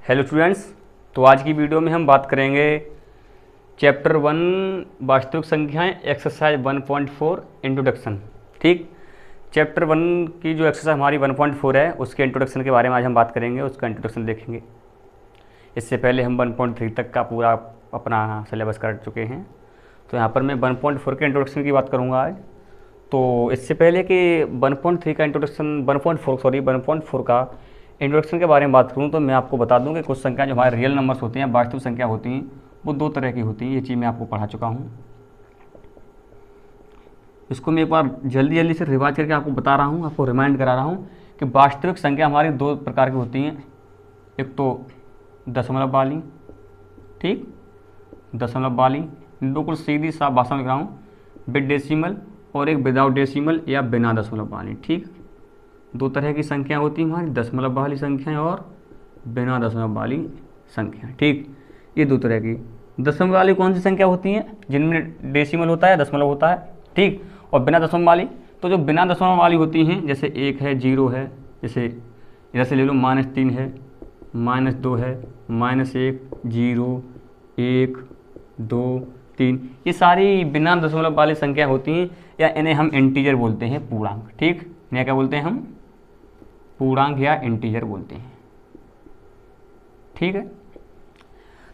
Hello students, तो आज की वीडियो में हम बात करेंगे चैप्टर 1 वास्तविक संख्याएं एक्सरसाइज 1.4 इंट्रोडक्शन। ठीक, चैप्टर 1 की जो एक्सरसाइज हमारी 1.4 है उसके इंट्रोडक्शन के बारे में आज हम बात करेंगे, उसका इंट्रोडक्शन देखेंगे। इससे पहले हम 1.3 तक का पूरा अपना सिलेबस कर चुके हैं, तो यहाँ पर मैं 1.4 के इंट्रोडक्शन की बात करूँगा आज। तो इससे पहले कि 1.3 का इंट्रोडक्शन 1.4 का इंट्रोडक्शन के बारे में बात करूँ तो मैं आपको बता दूं कि कुछ संख्या जो हमारे रियल नंबर्स होती हैं, वास्तविक संख्या होती हैं, वो दो तरह की होती हैं। ये चीज़ मैं आपको पढ़ा चुका हूँ। इसको मैं एक बार जल्दी से रिवाइज करके आपको बता रहा हूँ, आपको रिमाइंड करा रहा हूँ कि वास्तविक संख्या हमारी दो प्रकार की होती हैं। एक तो दशमलव वाली, ठीक, दशमलव वाली, बिल्कुल सीधी साफ भाषा में लिख रहा हूँ, विद डेसिमल, और एक विदाउट डेसिमल या बिना दशमलव वाली। ठीक, दो तरह की संख्या होती हैं हमारी, दशमलव वाली संख्याएं और बिना दशमलव वाली संख्या। ठीक, ये दो तरह की। दशमलव वाली कौन सी संख्या होती हैं? जिनमें डेसिमल होता है, दशमलव होता है। ठीक, और बिना दशमलव वाली, तो जो बिना दशमलव वाली होती हैं, जैसे 1 है, 0 है, जैसे इधर से ले लो, -3 है, -2 है, -1, 0, 1, 2, 3, ये सारी बिना दशमलव वाली संख्या होती हैं, या इन्हें हम इंटीजर बोलते हैं, पूर्णांक। ठीक, इन्हें क्या बोलते हैं हम? पूर्णांक या इंटीजर बोलते हैं। ठीक है,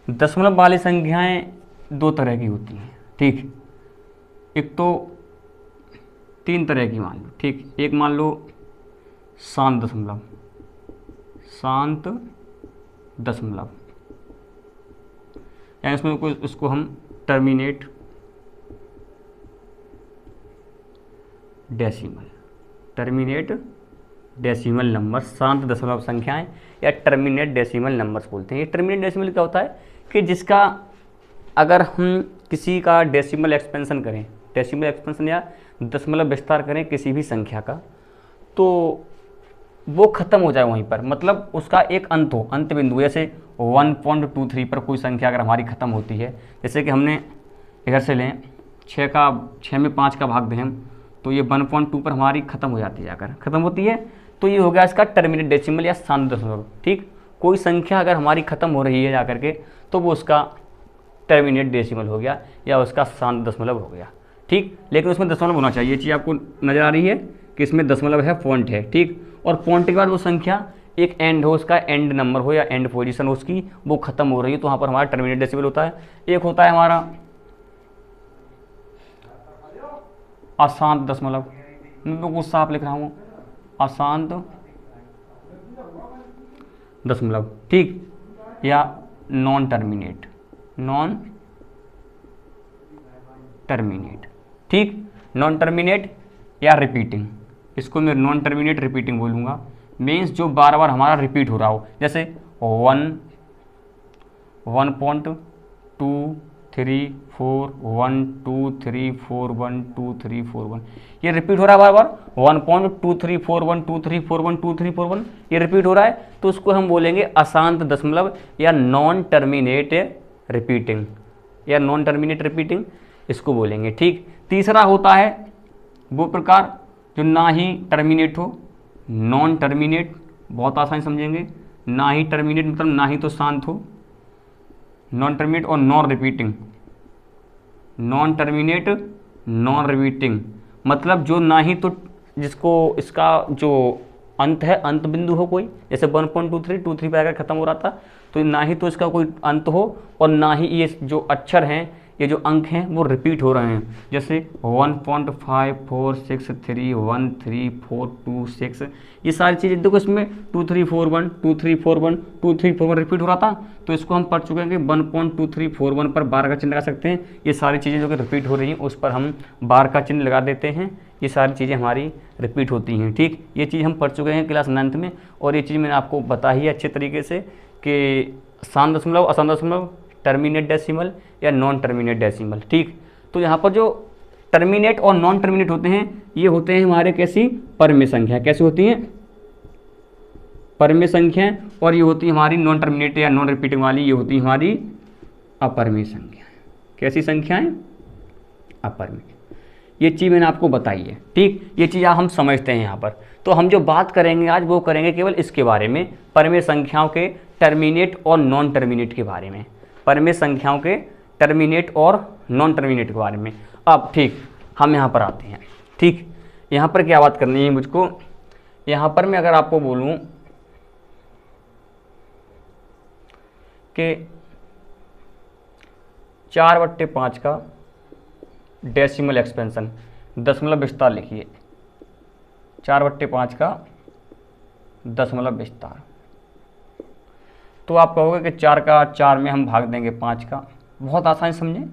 दशमलव वाली संख्याएं दो तरह की होती हैं। ठीक, एक तो 3 तरह की मान लो। ठीक, एक मान लो शांत दशमलव, शांत दशमलव, यानी इसमें इसको हम terminate decimal, terminate decimal number, शांत दशमलव संख्याएं या टर्मिनेट डेसिमल नंबर्स बोलते हैं। ये टर्मिनेट डेसिमल क्या होता है कि जिसका अगर हम किसी का डेसिमल एक्सपेंशन करें, डेसिमल एक्सपेंशन या दशमलव विस्तार करें किसी भी संख्या का, तो वो ख़त्म हो जाए वहीं पर, मतलब उसका एक अंत हो, अंत बिंदु। जैसे 1.23 पर कोई संख्या अगर हमारी ख़त्म होती है, जैसे कि हमने इधर से लें 6 में 5 का भाग दें हम, तो ये 1.2 पर हमारी ख़त्म हो जाती है, अगर ख़त्म होती है तो ये हो गया इसका टर्मिनेट डेसिमल या शांत दशमलव। ठीक, कोई संख्या अगर हमारी ख़त्म हो रही है जाकर के, तो वो उसका टर्मिनेट डेसिमल हो गया या उसका शांत दशमलव हो गया। ठीक, लेकिन उसमें दशमलव होना चाहिए। ये चीज़ आपको नज़र आ रही है कि इसमें दशमलव है, पॉइंट है। ठीक, और पॉइंट के बाद वो संख्या एक एंड हो, उसका एंड नंबर हो या एंड पोजीशन हो उसकी, वो ख़त्म हो रही है, तो वहाँ पर हमारा टर्मिनेट डेसिमल होता है। एक होता है हमारा अशांत दशमलव, मैं बिल्कुल साफ लिख रहा हूँ, अशांत दशमलव। ठीक, या नॉन टर्मिनेट, नॉन टर्मिनेट। ठीक, नॉन टर्मिनेट या रिपीटिंग, इसको मैं नॉन टर्मिनेट रिपीटिंग बोलूँगा। मीन्स जो बार बार हमारा रिपीट हो रहा हो, जैसे 1, 1.2, 3, 4, 1, 2, 3, 4, 1, 2, 3, 4, 1, ये रिपीट हो रहा है बार बार। 1.2341 2, 3, 4, 1, 2, 3, 4, 1, ये रिपीट हो रहा है, तो उसको हम बोलेंगे अशांत दशमलव या नॉन टर्मिनेट रिपीटिंग, या नॉन टर्मिनेट रिपीटिंग इसको बोलेंगे। ठीक, तीसरा होता है वो प्रकार जो ना ही टर्मिनेट हो, नॉन टर्मिनेट, बहुत आसान समझेंगे, ना ही टर्मिनेट मतलब ना ही तो शांत हो, नॉन टर्मिनेट, और non repeating, non terminate non repeating मतलब जो ना ही तो, जिसको इसका जो अंत है, अंत बिंदु हो कोई, जैसे 1.23 पर अगर ख़त्म हो रहा था, तो ना ही तो इसका कोई अंत हो और ना ही ये जो अक्षर हैं, ये जो अंक हैं वो रिपीट हो रहे हैं, जैसे 1.5461313426, ये सारी चीज़ें देखो, इसमें 2341 2341 2341 रिपीट हो रहा था, तो इसको हम पढ़ चुके हैं कि 1.2341 पर बार का चिन्ह लगा सकते हैं। ये सारी चीज़ें जो कि रिपीट हो रही हैं उस पर हम बार का चिन्ह लगा देते हैं, ये सारी चीज़ें हमारी रिपीट होती हैं। ठीक, ये चीज़ हम पढ़ चुके हैं क्लास 9th में, और ये चीज़ मैंने आपको बताई है अच्छे तरीके से कि शांत दशमलव, अशांत दशमलव, टर्मिनेट डेसिमल या नॉन टर्मिनेट डेसिमल। ठीक, तो यहाँ पर जो टर्मिनेट और नॉन टर्मिनेट होते हैं, ये होते हैं हमारे कैसी? परमेय संख्या। कैसे होती हैं? परमेय संख्या। और ये होती है हमारी नॉन टर्मिनेट या नॉन रिपीटिंग वाली, ये होती है हमारी अपरमेय संख्या। कैसी संख्याएं? अपरमेय। ये चीज़ मैंने आपको बताई है। ठीक, ये चीज़ हम समझते हैं यहाँ पर। तो हम जो बात करेंगे आज वो करेंगे केवल इसके बारे में, परमेय संख्याओं के टर्मिनेट और नॉन टर्मिनेट के बारे में, परिमेय संख्याओं के टर्मिनेट और नॉन टर्मिनेट के बारे में। अब ठीक, हम यहाँ पर आते हैं। ठीक, यहाँ पर क्या बात करनी है मुझको, यहाँ पर मैं अगर आपको बोलूँ कि 4/5 का डेसिमल एक्सपेंशन, दशमलव विस्तार लिखिए। 4/5 का दशमलव विस्तार, तो आप कहोगे कि 4 का 4 में हम भाग देंगे 5 का। बहुत आसान समझें,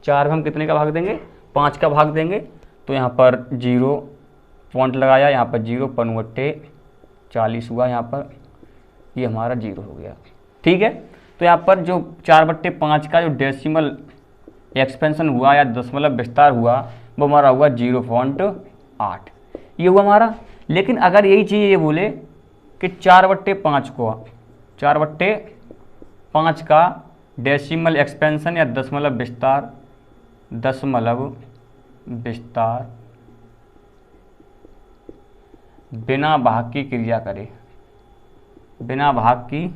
4 में हम कितने का भाग देंगे, 5 का भाग देंगे। तो यहाँ पर 0 पॉइंट लगाया, यहाँ पर 0 पंवट्टे 40 हुआ, यहाँ पर ये हमारा 0 हो गया। ठीक है, तो यहाँ पर जो 4/5 का जो डेसिमल एक्सपेंशन हुआ या दशमलव विस्तार हुआ वो हमारा हुआ 0.8, ये हुआ हमारा। लेकिन अगर यही चीज़ ये बोले कि 4/5 को 4/5 का डेसिमल एक्सपेंशन या दशमलव विस्तार बिना भाग की क्रिया करे, बिना भाग की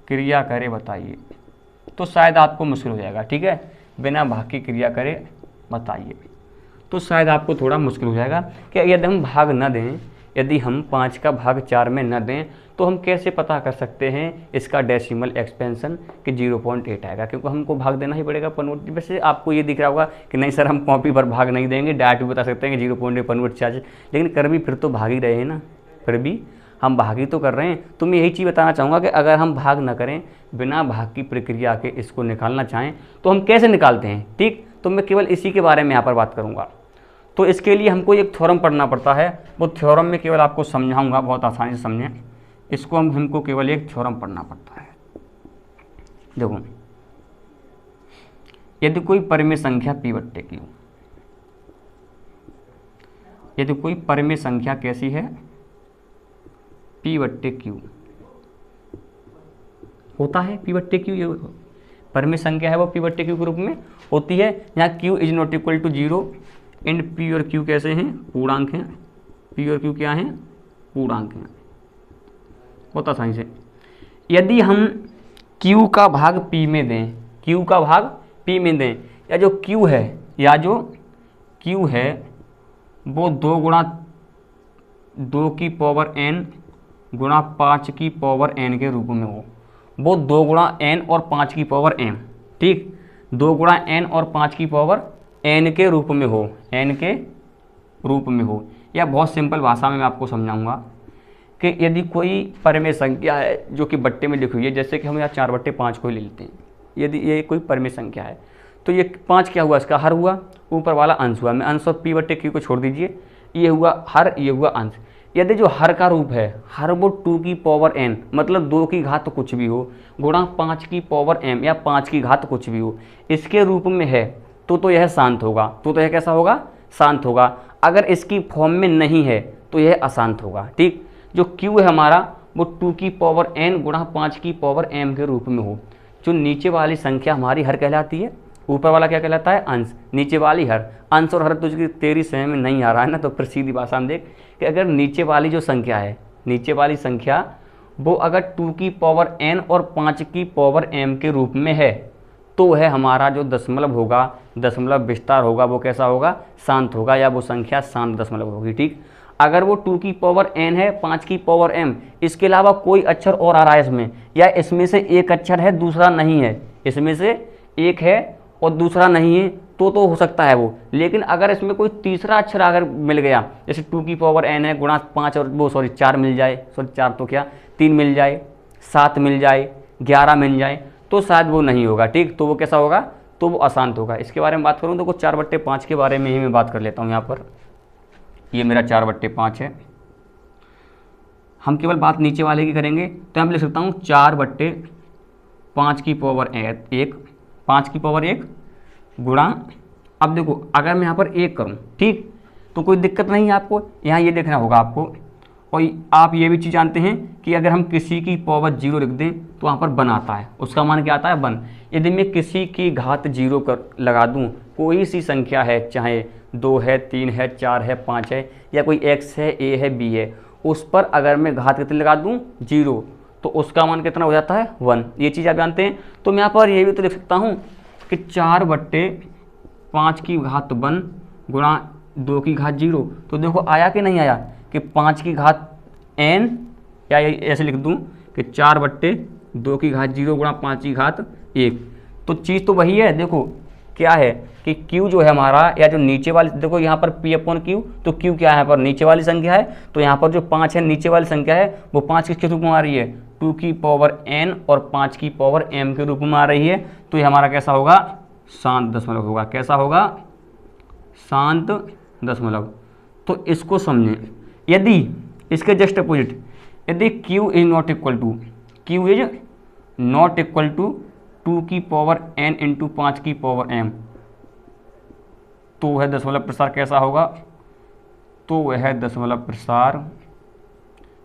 क्रिया करे बताइए, तो शायद आपको मुश्किल हो जाएगा। ठीक है, बिना भाग की क्रिया करे बताइए, तो शायद आपको थोड़ा मुश्किल हो जाएगा कि यदि हम भाग न दें, यदि हम 5 का भाग 4 में न दें तो हम कैसे पता कर सकते हैं इसका डेसिमल एक्सपेंशन कि 0.8 आएगा, क्योंकि हमको भाग देना ही पड़ेगा पनवट। वैसे आपको ये दिख रहा होगा कि नहीं सर हम कॉपी पर भाग नहीं देंगे, डायरेक्ट भी बता सकते हैं कि 0.8 पनवट चार्ज, लेकिन कर भी फिर तो भाग ही रहे हैं ना, फिर भी हम भाग ही तो कर रहे हैं। तो मैं यही चीज़ बताना चाहूँगा कि अगर हम भाग न करें, बिना भाग की प्रक्रिया के इसको निकालना चाहें तो हम कैसे निकालते हैं। ठीक, तो मैं केवल इसी के बारे में यहाँ पर बात करूँगा। तो इसके लिए हमको एक थ्योरम पढ़ना पड़ता है, वो थ्योरम में केवल आपको समझाऊंगा, बहुत आसानी से समझें इसको। हमको केवल एक थ्योरम पढ़ना पड़ता है। देखो, यदि कोई परिमेय संख्या P/Q, यदि कोई परिमेय संख्या कैसी है P/Q होता है, P/Q ये परिमेय संख्या है वो P/Q के रूप में होती है, यहाँ Q is not equal to 0 and P और Q कैसे हैं, पूर्णांक हैं। P और Q क्या हैं, पूर्णांक हैं। बहुत आसानी से, यदि हम Q का भाग P में दें, Q का भाग P में दें, या जो Q है, या जो Q है वो 2 गुणा 2 की पावर n गुणा 5 की पावर n के रूप में हो, वो 2 गुणा n और 5 की पावर m, ठीक, 2 गुणा n और 5 की पावर n के रूप में हो, n के रूप में हो। या बहुत सिंपल भाषा में मैं आपको समझाऊंगा कि यदि कोई परिमेय संख्या है जो कि बट्टे में लिखी हुई है, जैसे कि हम यहाँ 4/5 को ही ले लेते हैं, यदि ये कोई परिमेय संख्या है तो ये 5 क्या हुआ, इसका हर हुआ, ऊपर वाला अंश हुआ। मैं अंश और P/Q को छोड़ दीजिए, ये हुआ हर, ये हुआ अंश। यदि जो हर का रूप है, हर वो 2 की पावर n मतलब 2 की घात कुछ भी हो गुणा 5 की पावर m या 5 की घात कुछ भी हो, इसके रूप में है तो यह शांत होगा। तो यह कैसा होगा, शांत होगा। अगर इसकी फॉर्म में नहीं है तो यह अशांत होगा। ठीक, जो Q है हमारा वो 2 की पावर n गुणा 5 की पावर m के रूप में हो। जो नीचे वाली संख्या हमारी हर कहलाती है, ऊपर वाला क्या कहलाता है, अंश, नीचे वाली हर। अंश और हर तुझे तेरी समझ में नहीं आ रहा है ना, तो फिर सीधी भाषा में देख कि अगर नीचे वाली जो संख्या है, नीचे वाली संख्या वो अगर 2 की पावर n और 5 की पावर m के रूप में है तो वह हमारा जो दशमलव होगा, दशमलव विस्तार होगा, वो कैसा होगा, शांत होगा, या वो संख्या शांत दशमलव होगी। ठीक, अगर वो 2 की पावर n है, 5 की पावर m, इसके अलावा कोई अक्षर और आ रहा है इसमें, या इसमें से एक अक्षर है दूसरा नहीं है, इसमें से एक है और दूसरा नहीं है, तो हो सकता है वो। लेकिन अगर इसमें कोई तीसरा अक्षर अगर मिल गया, जैसे 2 की पावर n है गुणा 5 और वो 4 मिल जाए, 4 तो क्या 3 मिल जाए, 7 मिल जाए, 11 मिल जाए, तो शायद वो नहीं होगा। ठीक, तो वो कैसा होगा, तो वो अशांत होगा। इसके बारे में बात करूँ तो 4/5 के बारे में ही मैं बात कर लेता हूँ। यहाँ पर ये मेरा 4/5 है, हम केवल बात नीचे वाले की करेंगे, तो मैं लिख सकता हूँ 4/5 की पावर 1, 5 की पावर 1 गुणा, अब देखो अगर मैं यहाँ पर 1 करूँ, ठीक, तो कोई दिक्कत नहीं है आपको, यहाँ ये देखना होगा आपको। और आप ये भी चीज़ जानते हैं कि अगर हम किसी की पावर 0 लिख दें तो वहाँ पर 1 आता है, उसका मान क्या आता है, 1। यदि मैं किसी की घात 0 कर लगा दूँ, कोई सी संख्या है, चाहे 2 है, 3 है, 4 है, 5 है, या कोई x है, a है, b है, उस पर अगर मैं घात कितनी लगा दूँ, 0, तो उसका मान कितना हो जाता है 1। ये चीज़ आप जानते हैं। तो मैं यहाँ पर ये भी तो लिख सकता हूँ कि 4/5 की घात 1 गुणा 2 की घात 0। तो देखो आया कि नहीं आया कि 5 की घात n, या ऐसे लिख दूँ कि 4/2 की घात 0 गुणा 5 की घात 1। तो चीज़ तो वही है। देखो क्या है कि q जो है हमारा, या जो नीचे वाली, देखो यहाँ पर p/q, तो q क्या है यहाँ पर नीचे वाली संख्या है, तो यहाँ पर जो 5 है नीचे वाली संख्या है, वो 5 किसके रूप में आ रही है 2 की पावर n और 5 की पावर m के रूप में आ रही है। तो ये हमारा कैसा होगा शांत दशमलव होगा। कैसा होगा शांत दशमलव। तो इसको समझें। यदि इसके जस्ट अपोजिट, यदि q is not equal to 2 की पावर n इंटू 5 की पावर m, तो वह दशमलव प्रसार कैसा होगा, तो वह दशमलव प्रसार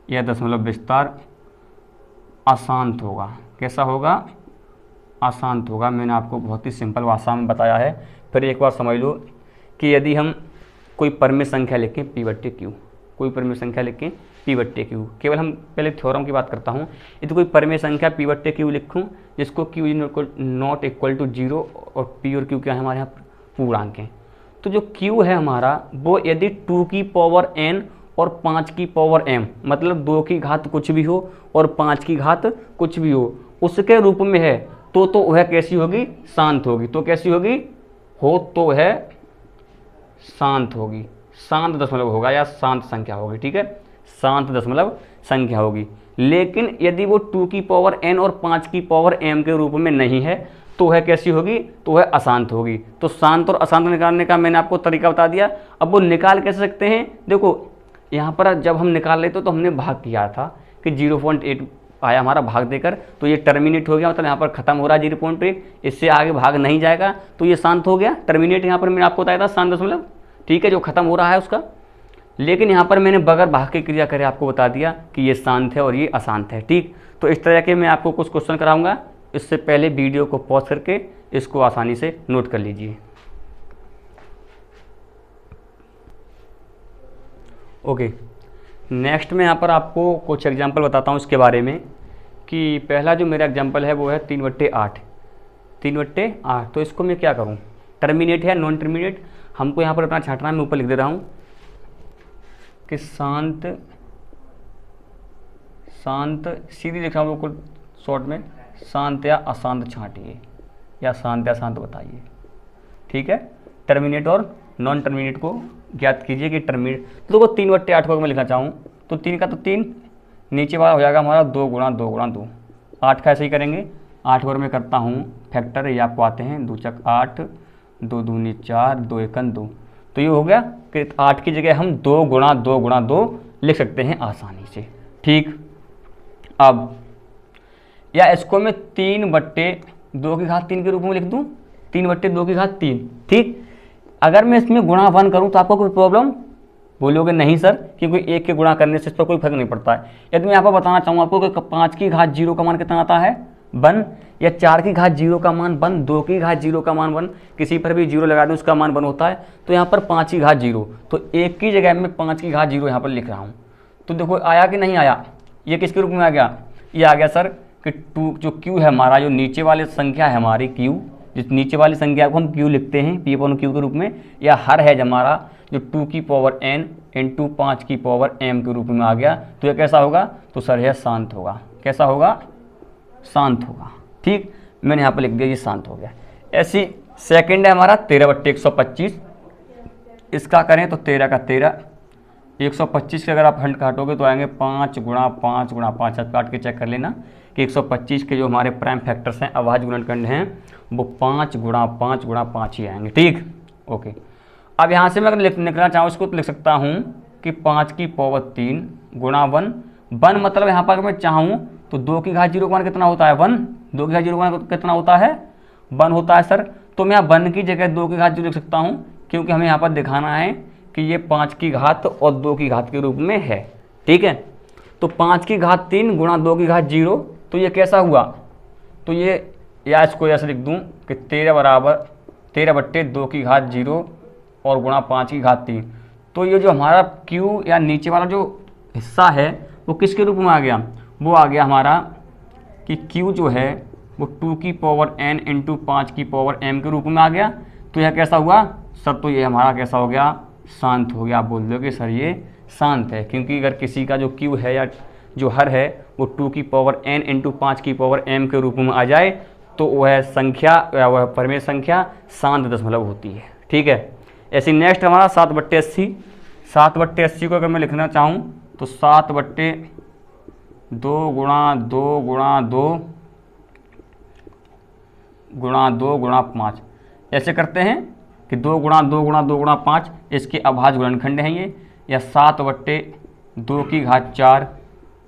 या दशमलव विस्तार अशांत होगा। कैसा होगा अशांत होगा। मैंने आपको बहुत ही सिंपल भाषा में बताया है। फिर एक बार समझ लो कि यदि हम कोई परिमेय संख्या लिखें p/q, कोई परिमेय संख्या लिखें p/q, केवल हम पहले थ्योरम की बात करता हूँ। यदि कोई परिमेय संख्या p/q लिखूँ जिसको q नॉट इक्वल टू 0 और p और q क्या है हमारे यहाँ पूर्णांक हैं, तो जो q है हमारा वो यदि 2 की पावर n और 5 की पावर m, मतलब 2 की घात कुछ भी हो और 5 की घात कुछ भी हो, उसके रूप में है, तो वह कैसी होगी शांत होगी। तो कैसी होगी तो वह शांत होगी, शांत दशमलव होगा या शांत संख्या होगी। ठीक है, शांत दशमलव संख्या होगी। लेकिन यदि वो 2 की पावर n और 5 की पावर m के रूप में नहीं है, तो वह कैसी होगी, तो वह अशांत होगी। तो शांत और अशांत निकालने का मैंने आपको तरीका बता दिया। अब वो निकाल कैसे सकते हैं, देखो यहाँ पर जब हम निकाल लेते तो हमने भाग किया था कि 0.8 आया हमारा भाग देकर, तो ये टर्मिनेट हो गया, मतलब यहाँ पर खत्म हो रहा है 0.8, इससे आगे भाग नहीं जाएगा, तो ये शांत हो गया। टर्मिनेट यहाँ पर मैंने आपको बताया था शांत दशमलव, ठीक है, जो खत्म हो रहा है उसका। लेकिन यहाँ पर मैंने बगैर भाग की क्रिया करे आपको बता दिया कि ये शांत है और ये अशांत है। ठीक, तो इस तरह के मैं आपको कुछ क्वेश्चन कराऊंगा। इससे पहले वीडियो को पॉज करके इसको आसानी से नोट कर लीजिए। ओके, नेक्स्ट मैं यहाँ पर आपको कुछ एग्जांपल बताता हूँ इसके बारे में। कि पहला जो मेरा एग्जांपल है वो है 3/8। 3/8, तो इसको मैं क्या करूँ, टर्मिनेट है नॉन टर्मिनेट, हमको यहाँ पर अपना छांटना, मैं ऊपर लिख दे रहा हूँ कि शांत सीधी लिख रहा हूँ बिल्कुल शॉर्ट में, शांत या अशांत छांटिए या शांत या शांत बताइए। ठीक है, टर्मिनेट और नॉन टर्मिनेट को ज्ञात कीजिए कि टर्मिनेट। तो देखो 3/8 को मैं लिखना चाहूँ तो 3 का तो 3, नीचे वाला हो जाएगा हमारा 2 गुणा 2 गुणा 2। 8 का ऐसे ही करेंगे, 8 को मैं करता हूँ फैक्टर, ये आपको आते हैं, 2 चक 8, 2 दूनी 4, 2 एकन 2। तो ये हो गया कि 8 की जगह हम 2 गुणा 2 गुणा 2 लिख सकते हैं आसानी से। ठीक, अब या इसको मैं 3/2 की घात 3 के रूप में लिख दूँ, 3/2 की घात 3। ठीक, अगर मैं इसमें गुणा 1 करूँ तो आपको कोई प्रॉब्लम, बोलोगे नहीं सर, क्योंकि 1 के गुणा करने से इस पर कोई फर्क नहीं पड़ता है। यदि मैं यहाँ पर बताना चाहूँ आपको कि 5 की घात 0 का मान कितना आता है 1, या 4 की घात 0 का मान 1, 2 की घात 0 का मान 1, किसी पर भी 0 लगा दें उसका मान 1 होता है। तो यहाँ पर 5 की घात 0, तो 1 की जगह मैं 5 की घात 0 यहाँ पर लिख रहा हूँ। तो देखो आया कि नहीं आया, ये किसके रूप में आ गया, ये आ गया सर कि 2 जो q है हमारा, जो नीचे वाली संख्या है हमारी q, जिस नीचे वाली संख्या को हम q लिखते हैं p/q के रूप में, या हर है हमारा जो 2 की पावर n इंटू 5 की पावर m के रूप में आ गया। तो ये कैसा होगा, तो सर यह शांत होगा। कैसा होगा, शांत होगा। ठीक, मैंने यहाँ पर लिख दिया ये शांत हो गया। ऐसी सेकंड है हमारा 13/125, इसका करें तो 13 का 13, 125 के अगर आप हंड काटोगे तो आएंगे 5 गुणा 5 गुणा 5। आप काट के चेक कर लेना कि 125 के जो हमारे प्राइम फैक्टर्स हैं, अभाज्य गुणनखंड हैं, वो 5 गुणा 5 गुणा 5 ही आएंगे। ठीक, ओके। अब यहाँ से मैं अगर लिखना चाहूँ इसको तो लिख सकता हूँ कि 5 की पावर 3 गुणा 1 मतलब यहाँ पर अगर मैं चाहूँ तो 2 की घात 0 का मान कितना होता है 1, 2 की घात 0 का मान कितना होता है 1 होता है सर। तो मैं 1 की जगह 2 की घात 0 लिख सकता हूँ, क्योंकि हमें यहाँ पर दिखाना है कि ये 5 की घात और 2 की घात के रूप में है। ठीक है, तो 5 की घात 3 गुणा 2 की घात 0, तो ये कैसा हुआ, तो ये या इसको ऐसे लिख दूँ कि 13/2 की घात 0 और गुणा 5 की घात 3। तो ये जो हमारा q या नीचे वाला जो हिस्सा है वो किसके रूप में आ गया, वो आ गया हमारा कि q जो है वो 2 की पावर n इंटू 5 की पावर m के रूप में आ गया। तो यह कैसा हुआ सर? तो ये हमारा कैसा हो गया? शांत हो गया। आप बोल दोगे सर ये शांत है, क्योंकि अगर किसी का जो q है या जो हर है वो 2 की पावर n इंटू 5 की पावर m के रूप में आ जाए तो वह संख्या या वह परिमेय संख्या शांत दशमलव होती है। ठीक है। ऐसे नेक्स्ट हमारा 7/80। 7/80 को अगर मैं लिखना चाहूँ तो 7/2 गुणा 2 गुणा 2 गुणा 2 गुणा 5 ऐसे करते हैं कि 2 गुणा 2 गुणा 2 गुणा 5 इसके अभाज्य गुणनखंड हैं ये, या 7/2 की घात 4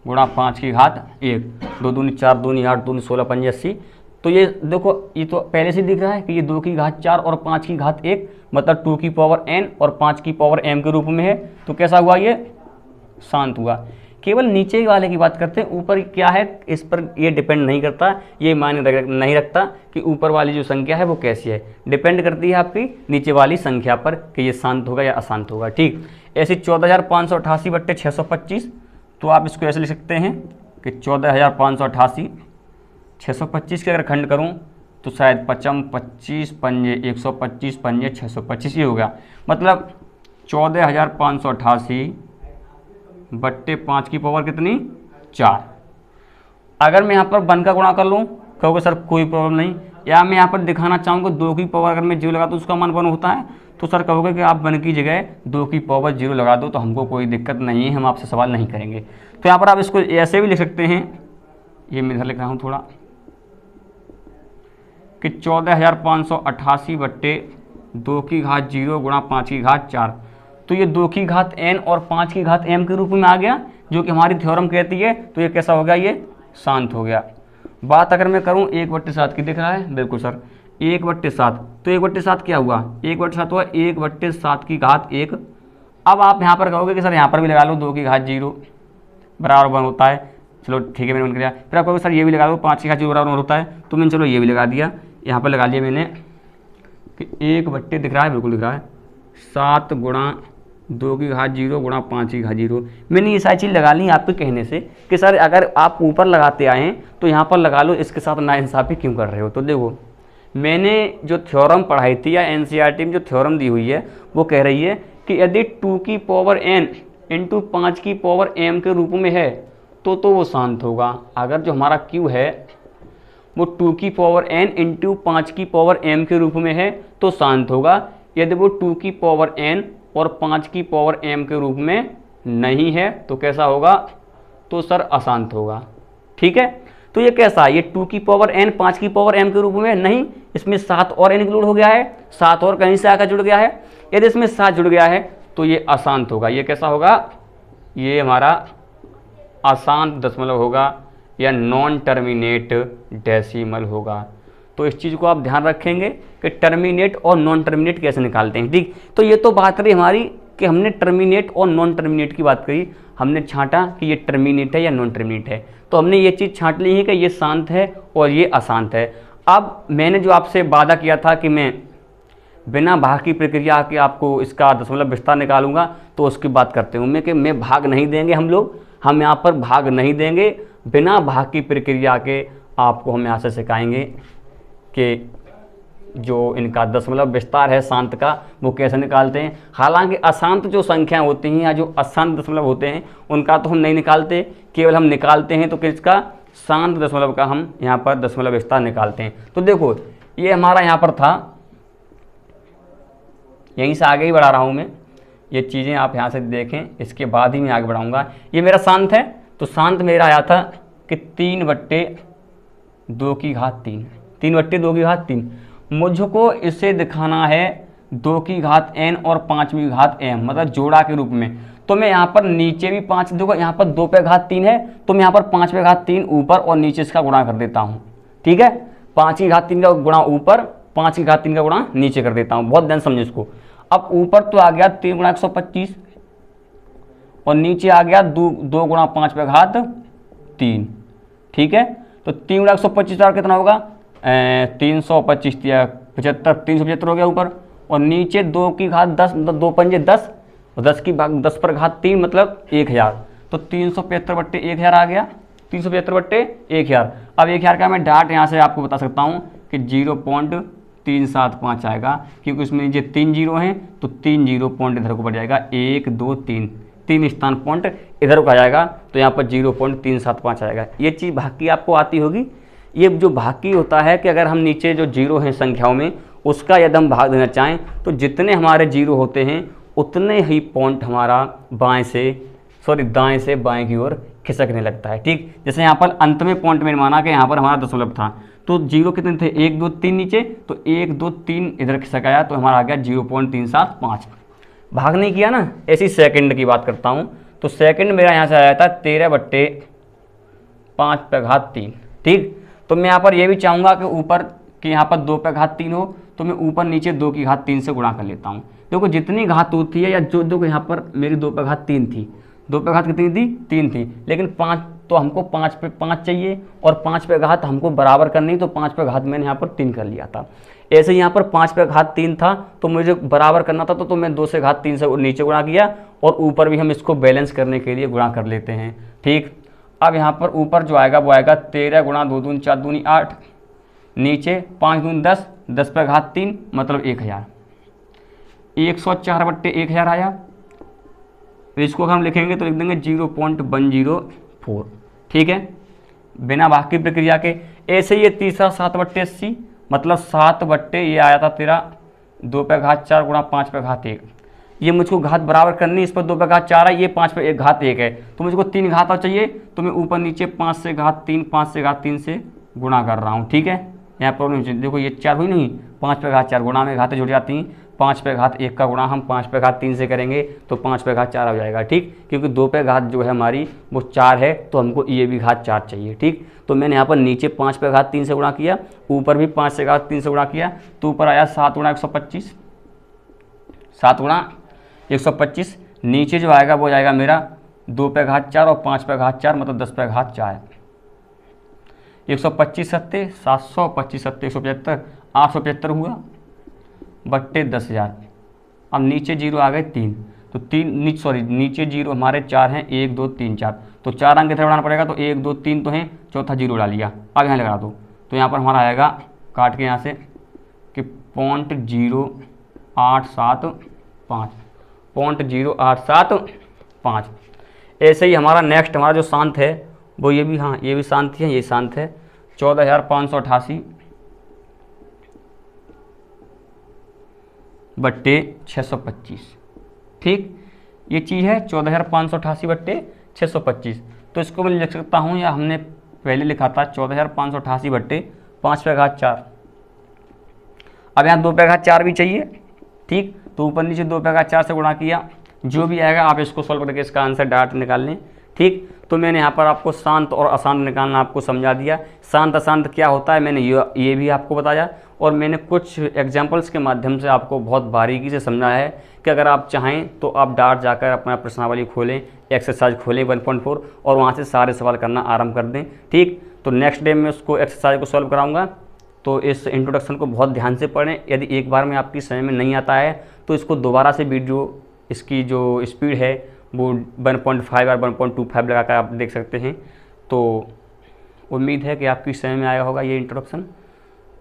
गुणा 5 की घात 1। 2 दूनी 4, दूनी 8, दूनी 16, 5 80। तो ये देखो ये तो पहले से दिख रहा है कि ये 2 की घात 4 और 5 की घात 1 मतलब 2 की पावर n और 5 की पावर m के रूप में है। तो कैसा हुआ? ये शांत हुआ। केवल नीचे वाले की बात करते हैं, ऊपर क्या है इस पर ये डिपेंड नहीं करता, ये मायने नहीं रखता कि ऊपर वाली जो संख्या है वो कैसी है, डिपेंड करती है आपकी नीचे वाली संख्या पर कि ये शांत होगा या अशांत होगा। ठीक। ऐसे 14,588/625। तो आप इसको ऐसे लिख सकते हैं कि 14,588 625 के अगर खंड करूं तो शायद 25 पंजे 125 पंजे 625 ये हो गया। मतलब 14,588/5 की पावर कितनी? 4। अगर मैं यहाँ पर 1 का गुणा कर लूँ कहोगे सर कोई प्रॉब्लम नहीं, या मैं यहाँ पर दिखाना चाहूँगा 2 की पावर अगर मैं 0 लगा तो उसका मान 1 होता है, तो सर कहोगे कि आप 1 की जगह 2 की पावर 0 लगा दो तो हमको कोई दिक्कत नहीं है, हम आपसे सवाल नहीं करेंगे। तो यहाँ पर आप इसको ऐसे भी लिख सकते हैं, ये मैं इधर लिख रहा हूँ थोड़ा, कि 14,588/2 की घात 0 गुणा 5 की घात 4। तो ये 2 की घात n और 5 की घात m के रूप में आ गया, जो कि हमारी थ्योरम कहती है। तो ये कैसा हो गया? ये शांत हो गया। बात अगर मैं करूँ 1/7 की, दिख रहा है? बिल्कुल सर 1/7। तो 1/7 क्या हुआ? 1/7 हुआ 1/7 की घात 1। अब आप यहाँ पर कहोगे कि सर यहाँ पर भी लगा लो 2 की घात 0 बराबर 1 होता है। चलो ठीक है, मैंने 1 किया। फिर आप कहोगे सर ये भी लगा दो 5 की घात 0 बराबर 1 होता है, तो मैंने चलो ये भी लगा दिया। यहाँ पर लगा लिया मैंने कि 1/, दिख रहा है? बिल्कुल दिख रहा है। 7 गुणा 2 की घात 0 गुणा 5 की घात 0। मैंने ये सारी चीज़ लगा ली आपके कहने से कि सर अगर आप ऊपर लगाते आए हैं तो यहाँ पर लगा लो, इसके साथ नाइंसाफ़ी क्यों कर रहे हो? तो देखो मैंने जो थ्योरम पढ़ाई थी या एनसीईआरटी में जो थ्योरम दी हुई है वो कह रही है कि यदि 2 की पावर n इंटू 5 की पावर m के रूप में है तो वो शांत होगा। अगर जो हमारा q है वो 2 की पावर n इंटू 5 की पावर m के रूप में है तो शांत होगा। यदि वो 2 की पावर n और 5 की पावर m के रूप में नहीं है तो कैसा होगा? तो सर अशांत होगा। ठीक है। तो ये कैसा? ये 2 की पावर n 5 की पावर m के रूप में नहीं, इसमें 7 और n इंक्लूड हो गया है, 7 और कहीं से आकर जुड़ गया है। यदि इसमें 7 जुड़ गया है तो ये अशांत होगा। ये कैसा होगा? ये हमारा अशांत दशमलव होगा या नॉन टर्मिनेट डेसिमल होगा। तो इस चीज़ को आप ध्यान रखेंगे कि टर्मिनेट और नॉन टर्मिनेट कैसे निकालते हैं। ठीक। तो ये तो बात रही हमारी कि हमने टर्मिनेट और नॉन टर्मिनेट की बात करी, हमने छांटा कि ये टर्मिनेट है या नॉन टर्मिनेट है, तो हमने ये चीज़ छांट ली है कि ये शांत है और ये अशांत है। अब मैंने जो आपसे वादा किया था कि मैं बिना भाग की प्रक्रिया के आपको इसका दशमलव विस्तार निकालूंगा, तो उसकी बात करते हूँ मैं कि मैं भाग नहीं देंगे, हम यहाँ पर भाग नहीं देंगे। बिना भाग की प्रक्रिया के आपको हम यहाँ से सिखाएंगे कि जो इनका दशमलव विस्तार है शांत का वो कैसे निकालते हैं। हालांकि अशांत जो संख्या होती हैं या जो अशांत दशमलव होते हैं उनका तो हम नहीं निकालते, केवल हम निकालते हैं तो किसका? शांत दशमलव का हम यहाँ पर दशमलव विस्तार निकालते हैं। तो देखो ये हमारा यहाँ पर था, यहीं से आगे ही बढ़ा रहा हूँ मैं, ये चीज़ें आप यहाँ से देखें, इसके बाद ही मैं आगे बढ़ाऊँगा। ये मेरा शांत है, तो शांत मेरा आया था कि 3/2 की घात 3, 3/2 की घात 3। मुझको इसे दिखाना है 2 की घात n और 5वीं घात m, मतलब जोड़ा के रूप में। तो मैं यहाँ पर नीचे भी 5, देखो यहाँ पर 2 पे घात 3 है तो मैं यहाँ पर 5 पे घात 3 ऊपर और नीचे इसका गुणा कर देता हूँ। ठीक है। 5 की घात 3 का गुणा ऊपर, 5 की घात 3 का गुणा नीचे कर देता हूँ। बहुत ध्यान समझो इसको। अब ऊपर तो आ गया 3 गुणा 125 और नीचे आ गया 2 गुणा 5 पे घात 3। ठीक है। तो 3 गुणा 125 और कितना होगा? 325 या 75, 375 हो गया ऊपर, और नीचे 2 की घात 10, मतलब 2 पंजे 10 और 10 की भाग 10 पर घात 3 मतलब 1000। तो 375/1000 आ गया। 375/1000। अब 1000 का मैं डाट यहाँ से आपको बता सकता हूँ कि 0.375 आएगा, क्योंकि उसमें नीचे 3 जीरो हैं, तो 3 जीरो पॉइंट इधर को बढ़ जाएगा, 1 2 3, 3 स्थान पॉइंट इधर को आ जाएगा, तो यहाँ पर 0.375 आएगा। ये चीज़ भाग की आपको आती होगी। ये जो भाग की होता है कि अगर हम नीचे जो जीरो हैं संख्याओं में, उसका यदि हम भाग देना चाहें तो जितने हमारे जीरो होते हैं उतने ही पॉइंट हमारा दाएं से बाएं की ओर खिसकने लगता है। ठीक, जैसे यहाँ पर अंत में पॉइंट मैंने माना कि यहाँ पर हमारा दशमलव था, तो जीरो कितने थे, 1 2 3 नीचे, तो 1 2 3 इधर खिसक आया, तो हमारा आ गया 0.375। भाग नहीं किया ना। ऐसी सेकंड की बात करता हूँ, तो सेकंड मेरा यहाँ से आया था 13/5/3। ठीक, तो मैं यहाँ पर यह भी चाहूँगा कि ऊपर कि यहाँ पर 2/3 हो, तो मैं ऊपर नीचे 2 की घात 3 से गुणा कर लेता हूँ। देखो जितनी घात होती है, या जो देखो यहाँ पर मेरी 2/3 थी, 2/घात कितनी थी, 3 थी, लेकिन 5, तो हमको 5/5 चाहिए, और 5/घात हमको बराबर करनी, तो 5/घात मैंने यहाँ पर 3 कर लिया था। ऐसे यहाँ पर 5/3 था, तो मुझे बराबर करना था, तो मैं 2 से घात 3 से नीचे गुणा किया, और ऊपर भी हम इसको बैलेंस करने के लिए गुणा कर लेते हैं। ठीक, अब यहाँ पर ऊपर जो आएगा वो आएगा 13 × 2 दूनी 4 दूनी 8, नीचे 5 दूनी 10, 10/3 मतलब 1000, 104/1000 आया। इसको हम लिखेंगे तो लिख देंगे 0.104। ठीक है, बिना भाग की प्रक्रिया के। ऐसे ये तीसरा 7/80, मतलब 7 ये आया था तेरा 2/4 गुणा 5/1। ये मुझको घात बराबर करनी, इस पर 2/4 है, ये 5/1 है, तो मुझको 3 घात और चाहिए, तो मैं ऊपर नीचे 5 से घात 3 से गुणा कर रहा हूँ। ठीक है, यहाँ पर देखो ये 4 हुई नहीं, 5/4 गुणा में घातें जुड़ जाती हैं, 5/1 का गुणा हम 5/3 से करेंगे तो 5/4 हो जाएगा। ठीक, क्योंकि 2/घात जो है हमारी वो 4 है, तो हमको ये भी घात 4 चाहिए। ठीक, तो मैंने यहाँ पर नीचे 5/3 से गुणा किया, ऊपर भी 5/3 से गुणा किया, तो ऊपर आया 7 × 125, 7 × 125। नीचे जो आएगा वो जाएगा मेरा 2/4 और 5/4 मतलब 10/4। 125 सत्ते 725 सत्ते 175, 875 हुआ बट्टे 10,000। अब नीचे जीरो आ गए 3, तो नीचे जीरो हमारे 4 हैं, 1 2 3 4, तो 4 अंक इधर बढ़ाना पड़ेगा, तो 1 2 3 तो हैं, चौथा जीरो डाल लिया। अब यहाँ लगा दो, तो यहाँ पर हमारा आएगा काट के यहाँ से कि 0.0875। ऐसे ही हमारा नेक्स्ट हमारा जो शांत है वो ये भी, हाँ ये भी शांत है, ये शांत है, 14,588 बट्टे 625। ठीक, ये चीज़ है 14,588 बट्टे 625। तो इसको मैं लिख सकता हूँ, या हमने पहले लिखा था 14,588 बट्टे 5/4। अब यहाँ 2/4 भी चाहिए। ठीक, तो ऊपर नीचे 2/4 से गुणा किया, जो भी आएगा आप इसको सॉल्व करके इसका आंसर डायरेक्ट निकाल लें। ठीक, तो मैंने यहाँ पर आपको शांत और अशांत निकालना आपको समझा दिया। शांत अशांत क्या होता है मैंने ये भी आपको बताया, और मैंने कुछ एग्जाम्पल्स के माध्यम से आपको बहुत बारीकी से समझाया है कि अगर आप चाहें तो आप डायरेक्ट जाकर अपना प्रश्नावली खोलें, एक्सरसाइज खोलें 1.4, और वहाँ से सारे सवाल करना आरंभ कर दें। ठीक, तो नेक्स्ट डे में उसको एक्सरसाइज को सॉल्व कराऊंगा, तो इस इंट्रोडक्शन को बहुत ध्यान से पढ़ें। यदि एक बार में आपकी समझ में नहीं आता है तो इसको दोबारा से वीडियो, इसकी जो स्पीड है वो 1.5 और 1.25 लगाकर आप देख सकते हैं। तो उम्मीद है कि आपकी समझ में आया होगा ये इंट्रोडक्शन।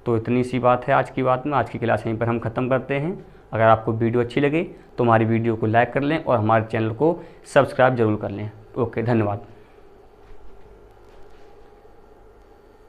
तो इतनी सी बात है आज की बात में। आज की क्लास यहीं पर हम ख़त्म करते हैं। अगर आपको वीडियो अच्छी लगे तो हमारी वीडियो को लाइक कर लें और हमारे चैनल को सब्सक्राइब जरूर कर लें। ओके, धन्यवाद।